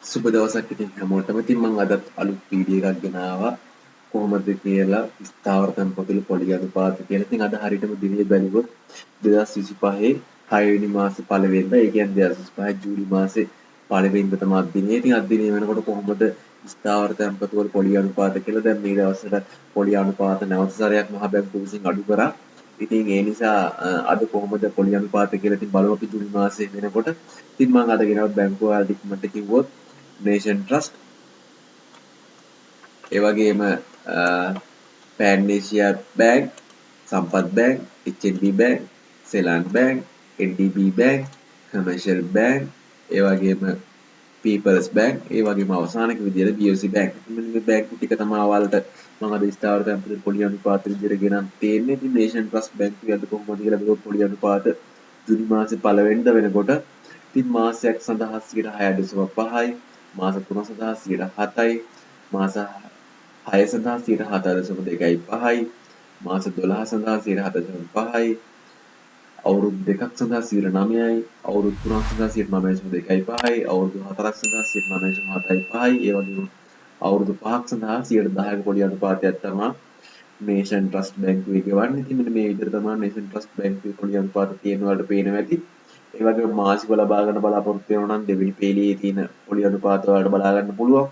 සුබ දවසක් ඉතින් හැමෝටම. ඉතින් මම අදත් අලුත් වීඩියෝ එකක් ගෙනාවා. කොහොමද කියලා ස්ථාවර තැන්පතුවල පොලි අනුපාත කියලා. ඉතින් අද හරියටම දිනේ බැලුවොත් 2025 6 වෙනි මාසේ පළවෙනිදා. ඒ කියන්නේ 2025 ජූලි මාසේ පළවෙනිදා තමයි අද දිනේ. ඉතින් අද දිනේ වෙනකොට කොහොමද ස්ථාවර තැන්පතුවල පොලි අනුපාත කියලා දැන් මේ දවස්වල පොලි අනුපාත නැවත සැරයක් මහ බැංකුව විසින් අඩු කරා. ඉතින් ඒ නිසා අද කොහොමද පොලි අනුපාත කියලා ඉතින් බලමු අපි ජූලි මාසේ වෙනකොට. ඉතින් මම අද ගෙනාවත් බැංකුව වල ඉක්මනට කිව්වොත් නේෂන් ට්‍රස්ට් ඒ වගේම Pan Asia bank Sampath bank HNB bank Seylan bank NDB bank commercial bank ඒ වගේම පීපල්ස් බැංක් ඒ වගේම අවසානක විදියට BOC බැංක්. මෙන්න මේ බැංකු ටික තමයි ඔයාලට මම අද ස්ථාවර තැන්පතු පොලි අනුපාත විදියට ගෙනත් තියෙන්නේ. ඉතින් නේෂන් ට්‍රස්ට් බැංකුවේ අද කොහොමද කියලා බලුවොත් පොලි අනුපාත ජූනි මාසේ පළවෙනිදා වෙනකොට ඉතින් මාසයක් සඳහා 6.5යි මාස 3 සඳහා 7යි මාස 6 සඳහා 7.2යි මාස 12 සඳහා 7.5යි අවුරුදු දෙකක් සඳහා 9යි අවුරුදු 3ක් සඳහා 9.2යි අවුරුදු 4ක් සඳහා 9.7යි ඒ වගේම අවුරුදු 5ක් සඳහා 10ක පොලි අනුපාතයක් තමයි නේෂන් ට්‍රස්ට් බැංකුවේ ගෙවන්නේ. ඉතින් මෙන්න මේ විදිහට තමයි නේෂන් ට්‍රස්ට් බැංකුවේ පොලි අනුපාත තියෙන වලට පේනවා ඇති. ඒ වගේම මාසිකව ලබා ගන්න බලාපොරොත්තු වෙනවා නම් දෙවෙනි පේලියේ තියෙන පොලි අනුපාත වලට බලා ගන්න පුළුවන්.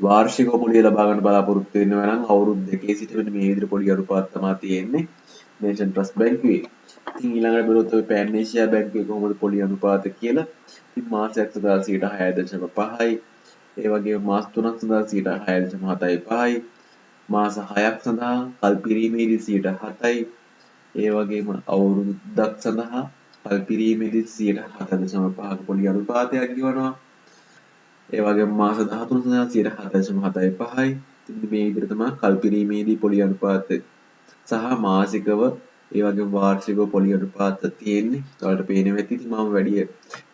වාර්ෂිකව පොලිය ලබා ගන්න බලාපොරොත්තු වෙනවා නම් අවුරුදු දෙකේ සිට මෙන්න මේ විදිහට පොලි අනුපාත තමයි තියෙන්නේ නේෂන් ට්‍රස්ට් බැංකුවේ. ඉතින් ඊළඟට බලුවොත් ඔය පෑන් ඒෂියා බැංකුවේ කොහොමද පොලි අනුපාත කියලා. ඉතින් මාසයක් සඳහා 6.5යි. ඒ වගේම මාස 3ක් සඳහා 6.7යි. මාස 6ක් සඳහා කල්පිරීමේදී 7යි. ඒ වගේම අවුරුද්දක් සඳහා කල්පිරීමේදී 7.5ක පොලි අනුපාතයක් ගෙවනවා. ඒ වගේම මාස 13 සඳහා 7.75යි. ඉතින් මේ විදිහට තමයි කල්පිරීමේදී පොලි අනුපාත සහ මාසිකව ඒ වගේම වාර්ෂිකව පොලි අනුපාත තියෙන්නේ. ඔයාලට පේනවා ඇති. ඉතින් මම වැඩි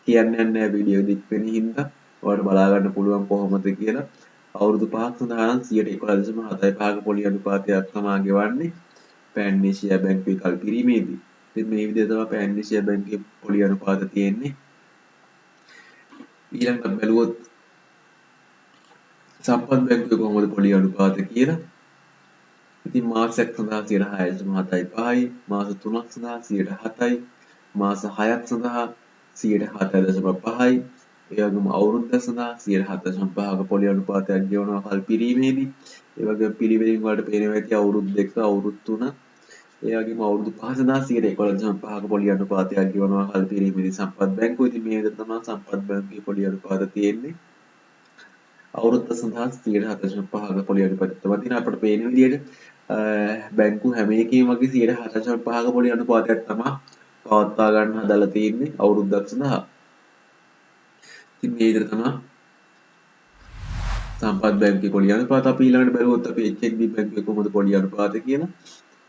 කියන්නේ නැහැ වීඩියෝ දික් වෙන හින්දා. ඔයාලට බලා ගන්න පුළුවන් කොහොමද කියලා. අවුරුදු 5ක් සඳහා නම් 111.75ක පොලි අනුපාතයක් තමයි ගෙවන්නේ. පෑන් ඒෂියා බැංකුවේ කල්පිරීමේදී. ඉතින් මේ විදිහට තමයි පෑන් ඒෂියා බැංකුවේ පොලි අනුපාත තියෙන්නේ. ඊළඟට බැලුවොත් සම්පත් බැංකුවේ කොහොමද පොලි අනුපාත කියලා. ඉතින් මාසයක් සඳහා 6.75යි මාස 3ක් සඳහා 7යි මාස 6ක් සඳහා 7.5යි ඒ වගේම අවුරුද්දක් සඳහා 7.5ක පොලි අනුපාතයක් ගෙවනවා කල්පිරීමේදී. ඒ වගේම පිළිවෙලින් වලට පේනවා ඇති අවුරුදු 2 අවුරුදු 3 ඒ වගේම අවුරුදු 5 සඳහා 11.5ක පොලි අනුපාතයක් ගෙවනවා කල්පිරීමේදී සම්පත් බැංකුව. ඉතින් මේ විදිහට තමයි සම්පත් බැංකුවේ පොලි අනුපාත තියෙන්නේ. අවුරුද්ද සඳහා 7.5ක පොලි අනුපාතයක් තමයි තියෙන අපිට පේන විදිහට බැංකු හැම එකේම වගේ 7.5ක පොලි අනුපාතයක් තමයි පවත්වා ගන්න හදලා තියෙන්නේ අවුරුද්දක් සඳහා. ඉතින් මේ විදිහට තමයි සම්පත් බැංකුවේ පොලි අනුපාත. අපි ඊළඟට බලුවොත් අපි HNB බැංකුවේ කොහොමද පොලි අනුපාත කියලා.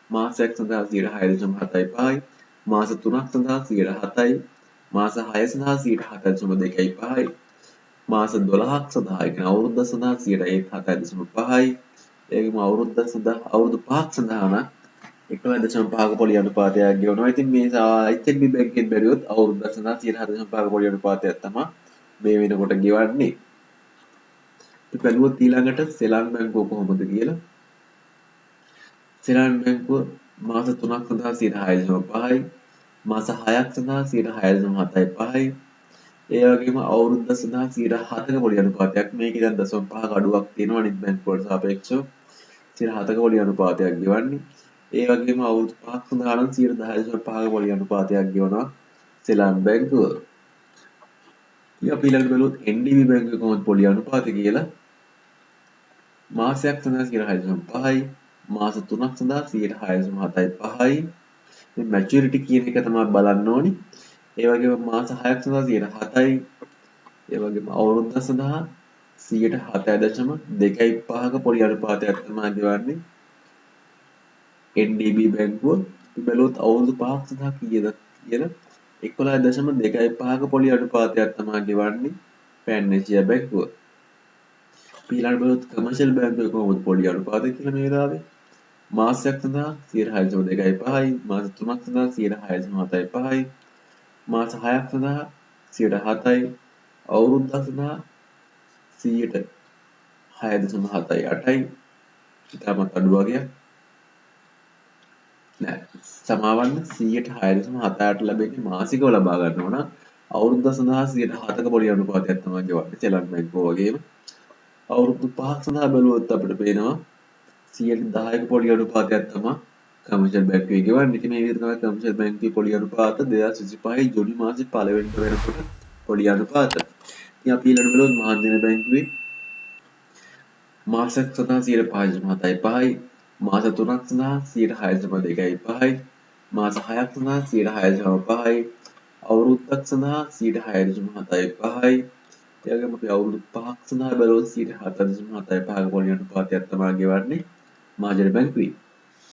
මාසයක් සඳහා 6.75යි මාස 3ක් සඳහා 7යි මාස 6 සඳහා 7.2යි මාස 12ක් සඳහා ඒ කියන්නේ අවුරුද්ද සඳහා 7.5යි ඒකම අවුරුද්ද සඳහා අවුරුදු 5ක් සඳහා නම් 1.5ක පොලි අනුපාතයක් ගෙවනවා. ඉතින් මේ HNB බැංකුවෙන් බැලුවොත් අවුරුද්ද සඳහා 7.5ක පොලි අනුපාතයක් තමයි මේ වෙනකොට ගෙවන්නේ. ඉතින් බැලුවොත් ඊළඟට සෙලාන් බැංකුව කොහොමද කියලා. සෙලාන් බැංකුව මාස 3ක් සඳහා 6.5යි මාස 6ක් සඳහා 6.75යි ඒ වගේම අවුරුද්ද සඳහා 7ක පොලි අනුපාතයක්. මේකේ දැන් 0.5ක අඩුවක් තියෙනවා අනිත් බැංකු වලට සාපේක්ෂව 7ක පොලි අනුපාතයක් ගෙවන්නේ. ඒ වගේම අවුරුදු 5ක් සඳහා නම් 10.5ක පොලි අනුපාතයක් ගෙවනවා සෙලාන් බැංකුව. ඉතින් අපි ඊළඟට බලුවොත් NDB බැංකුවේ කොහොමද පොලි අනුපාතය කියලා. මාසයක් සඳහා 6.5යි මාස 3ක් සඳහා 6.75යි මේ මැචියුරිටි කියන එක තමයි බලන්න ඕනි. ඒ වගේම මාස 6ක් සඳහා 7යි ඒ වගේම අවුරුද්ද සඳහා 7.2.5ක පොලි අනුපාතයක් තමයි ගෙවන්නේ NDB බැංකුව. බැලුවොත් අවුරුදු 5ක් සඳහා කීයද කියලා 11.2.5ක පොලි අනුපාතයක් තමයි ගෙවන්නේ පෑන් ඒෂියා බැංකුව. ඊළඟට බලුවොත් කමර්ෂල් බැංකුවේ කොහොමද පොලි අනුපාතය කියලා මේ වෙලාවේ. මාසයක් සඳහා 6.2.5යි මාස 3ක් සඳහා 6.75යි මාස 6ක් සඳහා 7යි අවුරුද්දක් සඳහා 6.78යි. ඉතාමත් අඩු වගේ. නෑ සමාවන්න 6.78 ලැබෙන්නේ මාසිකව ලබා ගන්නවා නම් අවුරුද්දක් සඳහා 7%ක පොලි අනුපාතයක් තමයි ගෙවන්නේ සෙලන් බැංකුව වගේම. අවුරුදු 5ක් සඳහා බැලුවොත් අපිට පේනවා 10%ක පොලි අනුපාතයක් තමයි කමර්ෂල් බැංකුවේ ගෙවන්නේ. ඉතින් මේ විදිහට තමයි කමර්ෂල් බැංකුවේ පොලි අනුපාත 2025 ජූනි මාසේ 1 වෙනිදා වෙනකොට පොලි අනුපාත. ඉතින් අපි ඊළඟට බලමු මහජන බැංකුවේ මාසයක් සඳහා 5.75යි, මාස 3ක් සඳහා 6.2යි, මාස 6ක් සඳහා 6.5යි, අවුරුද්දක් සඳහා 6.7යි. ඒ වගේම අපි අවුරුදු 5ක් සඳහා බැලුවොත් 7.75ක පොලි අනුපාතයක් තමයි ගෙවන්නේ මහජන බැංකුවේ.